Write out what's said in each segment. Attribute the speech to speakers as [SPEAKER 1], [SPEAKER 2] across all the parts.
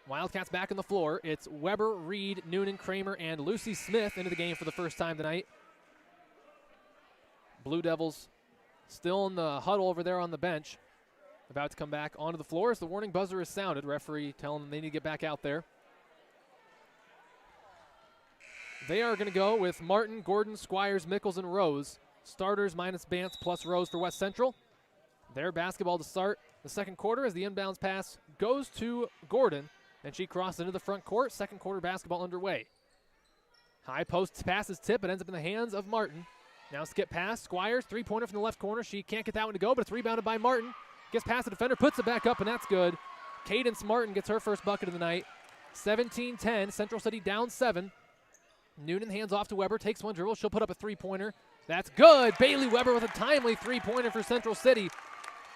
[SPEAKER 1] Wildcats back on the floor. It's Weber, Reed, Noonan, Kramer, and Lucy Smith into the game for the first time tonight. Blue Devils still in the huddle over there on the bench. About to come back onto the floor as the warning buzzer is sounded. Referee telling them they need to get back out there. They are going to go with Martin, Gordon, Squires, Mickles, and Rose. Starters minus Bance plus Rose for West Central. Their basketball to start the second quarter as the inbounds pass goes to Gordon, and she crosses into the front court. Second quarter basketball underway. High post pass is tip. It ends up in the hands of Martin. Now skip pass. Squires, three-pointer from the left corner. She can't get that one to go, but it's rebounded by Martin. Gets past the defender, puts it back up, and that's good. Cadence Martin gets her first bucket of the night. 17-10, Central City down 7. Noonan hands off to Weber, takes one dribble. She'll put up a three-pointer. That's good. Bailey Weber with a timely three-pointer for Central City.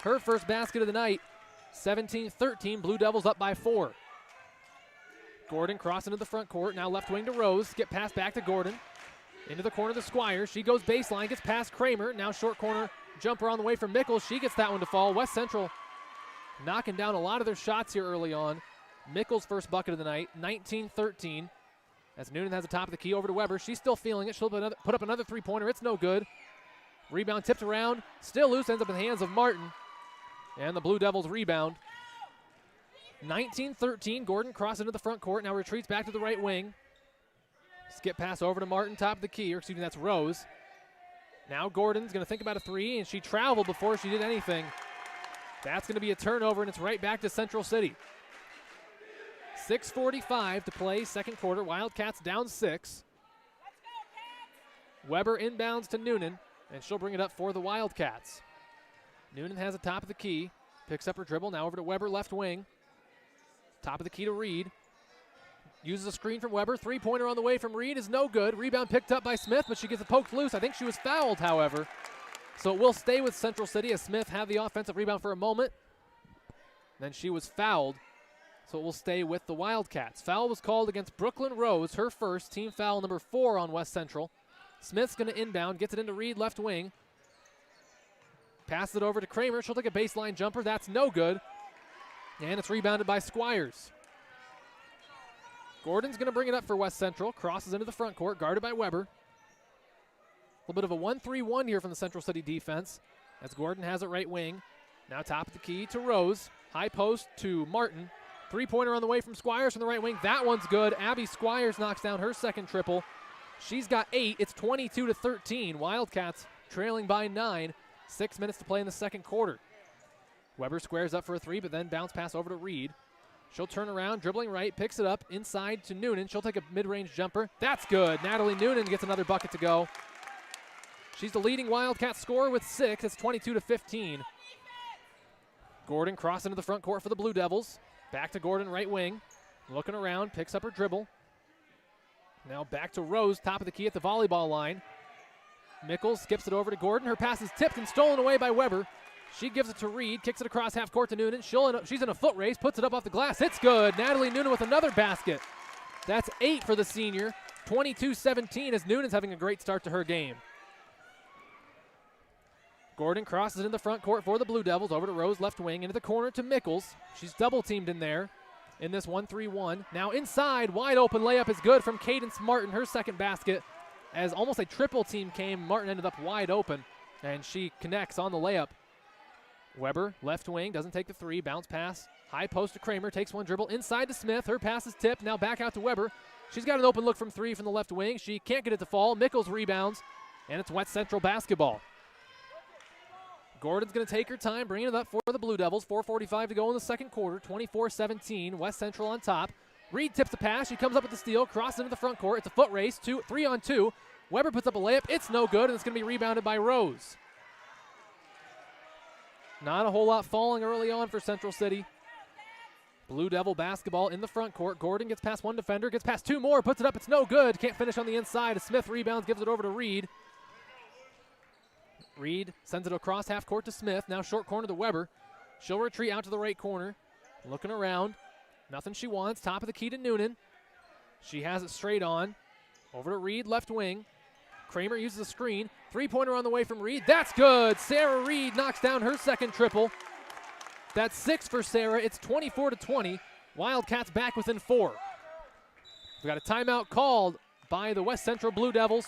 [SPEAKER 1] Her first basket of the night. 17-13, Blue Devils up by 4. Gordon crossing to the front court. Now left wing to Rose. Skip pass back to Gordon. Into the corner to Squire. She goes baseline, gets past Kramer. Now short corner jumper on the way from Mickles. She gets that one to fall. West Central knocking down a lot of their shots here early on. Mickles' first bucket of the night, 19-13. As Noonan has the top of the key over to Weber. She's still feeling it. She'll put up another three-pointer. It's no good. Rebound tipped around. Still loose. Ends up in the hands of Martin. And the Blue Devils rebound. 19-13. Gordon crosses into the front court. Now retreats back to the right wing. Skip pass over to Martin, top of the key. Or excuse me, that's Rose. Now Gordon's going to think about a three, and she traveled before she did anything. That's going to be a turnover, and it's right back to Central City. 6:45 to play, second quarter. Wildcats down 6. Weber inbounds to Noonan, and she'll bring it up for the Wildcats. Noonan has the top of the key, picks up her dribble, now over to Weber, left wing. Top of the key to Reed. Uses a screen from Weber. Three-pointer on the way from Reed is no good. Rebound picked up by Smith, but she gets it poked loose. I think she was fouled, however. So it will stay with Central City as Smith had the offensive rebound for a moment. Then she was fouled. So it will stay with the Wildcats. Foul was called against Brooklyn Rose, her first, team foul number 4 on West Central. Smith's going to inbound, gets it into Reed, left wing. Passes it over to Kramer. She'll take a baseline jumper. That's no good. And it's rebounded by Squires. Gordon's going to bring it up for West Central. Crosses into the front court, guarded by Weber. A little bit of a 1-3-1 here from the Central City defense as Gordon has it right wing. Now top of the key to Rose. High post to Martin. Three-pointer on the way from Squires from the right wing. That one's good. Abby Squires knocks down her second triple. She's got 8. It's 22-13. Wildcats trailing by 9. 6 minutes to play in the second quarter. Weber squares up for a three, but then bounce pass over to Reed. She'll turn around, dribbling right, picks it up inside to Noonan. She'll take a mid-range jumper. That's good. Natalie Noonan gets another bucket to go. She's the leading Wildcat scorer with 6. It's 22-15. Gordon crossing into the front court for the Blue Devils. Back to Gordon, right wing. Looking around, picks up her dribble. Now back to Rose, top of the key at the volleyball line. Mickles skips it over to Gordon. Her pass is tipped and stolen away by Weber. She gives it to Reed, kicks it across half court to Noonan. She's in a foot race, puts it up off the glass. It's good. Natalie Noonan with another basket. That's 8 for the senior. 22-17 as Noonan's having a great start to her game. Gordon crosses in the front court for the Blue Devils, over to Rose, left wing, into the corner to Mickles. She's double-teamed in there in this 1-3-1. Now inside, wide open layup is good from Cadence Martin, her second basket. As almost a triple team came, Martin ended up wide open, and she connects on the layup. Weber, left wing, doesn't take the three, bounce pass. High post to Kramer, takes one dribble, inside to Smith. Her pass is tipped, now back out to Weber. She's got an open look from 3 from the left wing. She can't get it to fall. Mickles rebounds, and it's West Central basketball. Gordon's going to take her time, bringing it up for the Blue Devils. 4:45 to go in the second quarter, 24-17, West Central on top. Reed tips the pass. She comes up with the steal, crosses into the front court. It's a foot race, 3-on-2. Weber puts up a layup. It's no good, and it's going to be rebounded by Rose. Not a whole lot falling early on for Central City. Blue Devil basketball in the front court. Gordon gets past one defender, gets past 2 more, puts it up. It's no good. Can't finish on the inside. As Smith rebounds, gives it over to Reed. Reed sends it across half court to Smith. Now short corner to Weber. She'll retreat out to the right corner. Looking around. Nothing she wants. Top of the key to Noonan. She has it straight on. Over to Reed, left wing. Kramer uses a screen. Three-pointer on the way from Reed. That's good. Sarah Reed knocks down her second triple. That's 6 for Sarah. It's 24-20. Wildcats back within 4. We got a timeout called by the West Central Blue Devils.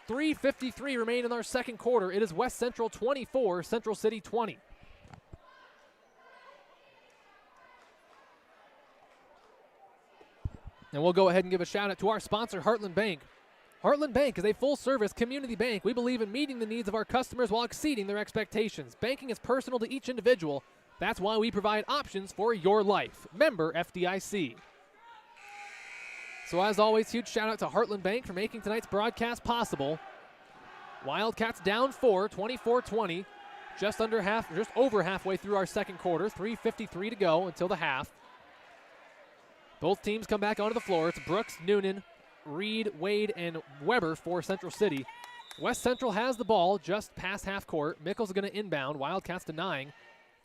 [SPEAKER 1] 3:53 remain in our second quarter. It is West Central 24, Central City 20. And we'll go ahead and give a shout out to our sponsor, Heartland Bank. Heartland Bank is a full-service community bank. We believe in meeting the needs of our customers while exceeding their expectations. Banking is personal to each individual. That's why we provide options for your life. Member FDIC. So as always, huge shout out to Heartland Bank for making tonight's broadcast possible. Wildcats down 4, 24-20. Just over halfway through our second quarter. 3:53 to go until the half. Both teams come back onto the floor. It's Brooks, Noonan, Reed, Wade, and Weber for Central City. West Central has the ball just past half court. Mickles is going to inbound. Wildcats denying.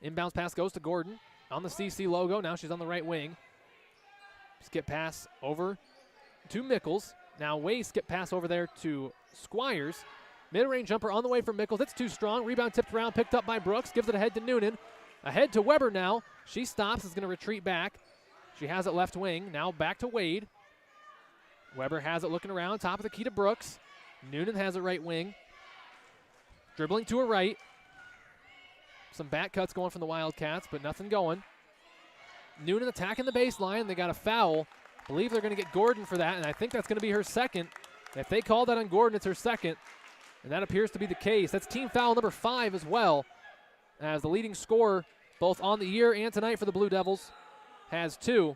[SPEAKER 1] Inbounds pass goes to Gordon on the CC logo. Now she's on the right wing. Skip pass over to Mickles. Now Wade skip pass over there to Squires. Mid-range jumper on the way from Mickles. It's too strong. Rebound tipped around, picked up by Brooks. Gives it ahead to Noonan. Ahead to Weber now. She stops, is going to retreat back. She has it left wing. Now back to Wade. Weber has it looking around. Top of the key to Brooks. Noonan has it right wing. Dribbling to her right. Some back cuts going from the Wildcats, but nothing going. Noonan attacking the baseline. They got a foul. I believe they're going to get Gordon for that, and I think that's going to be her second. If they call that on Gordon, it's her second, and that appears to be the case. That's team foul number 5 as well, as the leading scorer both on the year and tonight for the Blue Devils has 2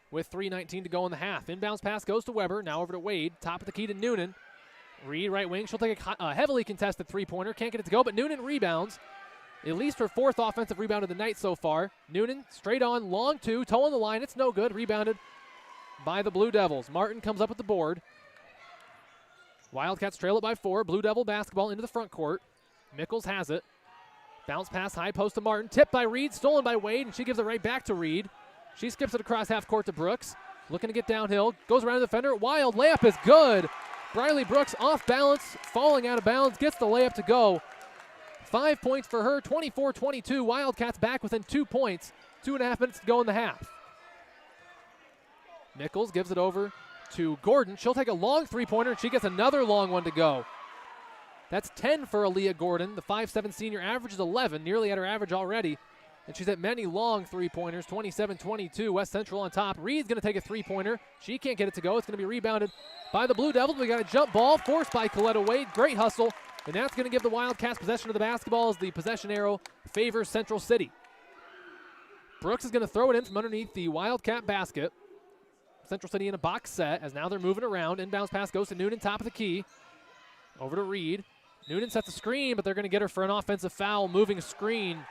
[SPEAKER 1] with 3:19 to go in the half. Inbounds pass goes to Weber. Now over to Wade. Top of the key to Noonan. Reed right wing. She'll take a heavily contested three-pointer. Can't get it to go, but Noonan rebounds. At least her 4th offensive rebound of the night so far. Noonan straight on, long 2, toe on the line. It's no good. Rebounded by the Blue Devils. Martin comes up with the board. Wildcats trail it by 4. Blue Devil basketball into the front court. Mickles has it. Bounce pass high post to Martin. Tipped by Reed, stolen by Wade, and she gives it right back to Reed. She skips it across half court to Brooks. Looking to get downhill. Goes around the defender. Wild layup is good. Briley Brooks off balance, falling out of bounds, gets the layup to go. 5 points for her, 24-22. Wildcats back within 2 points. 2.5 minutes to go in the half. Mickles gives it over to Gordon. She'll take a long three-pointer, and she gets another long one to go. That's 10 for Aaliyah Gordon. The 5'7" senior averages 11, nearly at her average already. And she's at many long three-pointers, 27-22. West Central on top. Reed's going to take a three-pointer. She can't get it to go. It's going to be rebounded by the Blue Devils. We got a jump ball forced by Coletta Wade. Great hustle. And that's going to give the Wildcats possession of the basketball as the possession arrow favors Central City. Brooks is going to throw it in from underneath the Wildcat basket. Central City in a box set as now they're moving around. Inbounds pass goes to Noonan, top of the key. Over to Reed. Noonan sets a screen, but they're going to get her for an offensive foul, moving screen.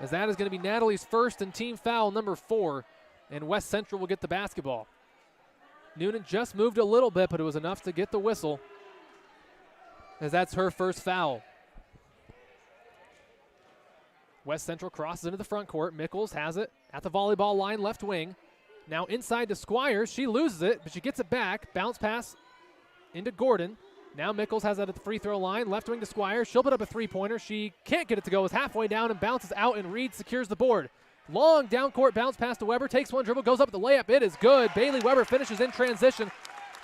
[SPEAKER 1] As that is going to be Natalie's first and team foul number 4. And West Central will get the basketball. Noonan just moved a little bit, but it was enough to get the whistle, as that's her first foul. West Central crosses into the front court. Mickles has it at the volleyball line, left wing. Now inside to Squires. She loses it, but she gets it back. Bounce pass into Gordon. Now Mickles has it at the free throw line. Left wing to Squires. She'll put up a three-pointer. She can't get it to go. It's halfway down and bounces out, and Reed secures the board. Long down court bounce pass to Weber. Takes one dribble, goes up with the layup. It is good. Bailey Weber finishes in transition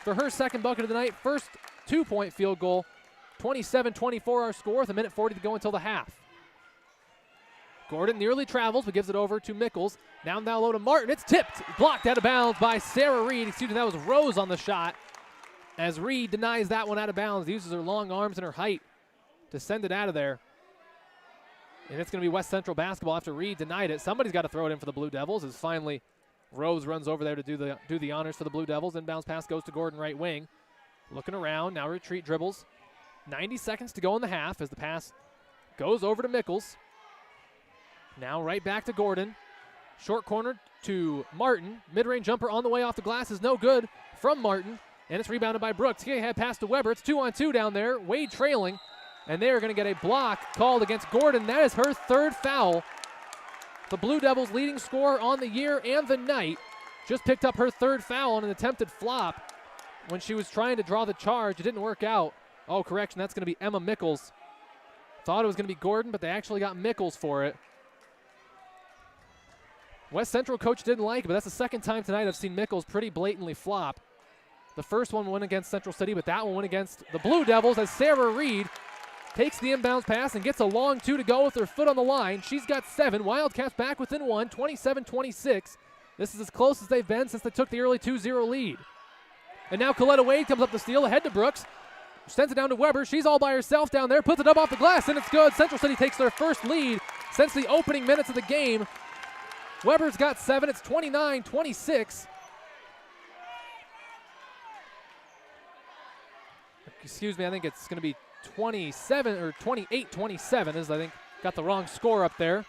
[SPEAKER 1] for her second bucket of the night. First 2-point field goal. 27-24 our score with 1:40 to go until the half. Gordon nearly travels, but gives it over to Mickles. Now low to Martin. It's tipped. Blocked out of bounds by Sarah Reed. Excuse me, that was Rose on the shot. As Reed denies that one out of bounds, uses her long arms and her height to send it out of there. And it's going to be West Central basketball after Reed denied it. Somebody's got to throw it in for the Blue Devils as finally Rose runs over there to do the honors for the Blue Devils. Inbounds pass goes to Gordon right wing. Looking around, now retreat dribbles. 90 seconds to go in the half as the pass goes over to Mickles. Now right back to Gordon. Short corner to Martin. Mid-range jumper on the way off the glass is no good from Martin. And it's rebounded by Brooks. He had pass to Weber. It's 2-on-2 down there. Wade trailing. And they are going to get a block called against Gordon. That is her third foul. The Blue Devils' leading scorer on the year and the night just picked up her third foul on an attempted flop when she was trying to draw the charge. It didn't work out. Oh, correction. That's going to be Emma Mickles. Thought it was going to be Gordon, but they actually got Mickles for it. West Central coach didn't like it, but that's the second time tonight I've seen Mickles pretty blatantly flop. The first one went against Central City, but that one went against the Blue Devils as Sarah Reed takes the inbounds pass and gets a long 2 to go with her foot on the line. She's got 7. Wildcats back within 1, 27-26. This is as close as they've been since they took the early 2-0 lead. And now Coletta Wade comes up the steal, ahead to Brooks. Sends it down to Weber. She's all by herself down there, puts it up off the glass, and it's good. Central City takes their first lead since the opening minutes of the game. Weber's got 7. It's 29-26. Excuse me, I think it's going to be 27 or 28-27, as I think got the wrong score up there.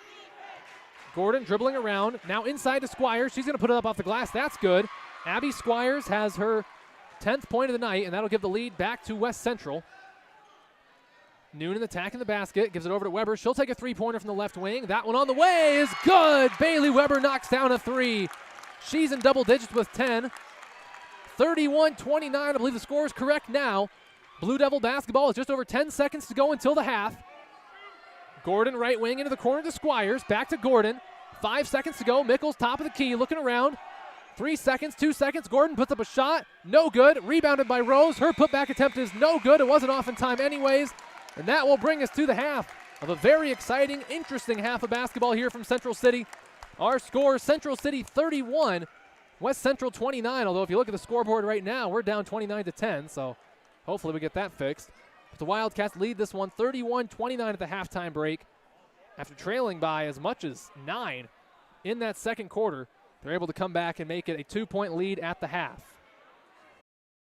[SPEAKER 1] Gordon dribbling around, now inside to Squires. She's going to put it up off the glass. That's good. Abby Squires has her 10th point of the night, and that'll give the lead back to West Central. Noonan attacking the basket, gives it over to Weber. She'll take a three-pointer from the left wing. That one on the way is good. Bailey Weber knocks down a 3. She's in double digits with 10. 31-29, I believe the score is correct now. Blue Devil basketball is just over 10 seconds to go until the half. Gordon right wing into the corner to Squires. Back to Gordon. 5 seconds to go. Mickles top of the key looking around. 3 seconds, 2 seconds. Gordon puts up a shot. No good. Rebounded by Rose. Her putback attempt is no good. It wasn't off in time anyways. And that will bring us to the half of a very exciting, interesting half of basketball here from Central City. Our score, Central City 31, West Central 29. Although if you look at the scoreboard right now, we're down 29-10. So hopefully we get that fixed. But the Wildcats lead this one 31-29 at the halftime break. After trailing by as much as 9 in that second quarter, they're able to come back and make it a 2-point lead at the half.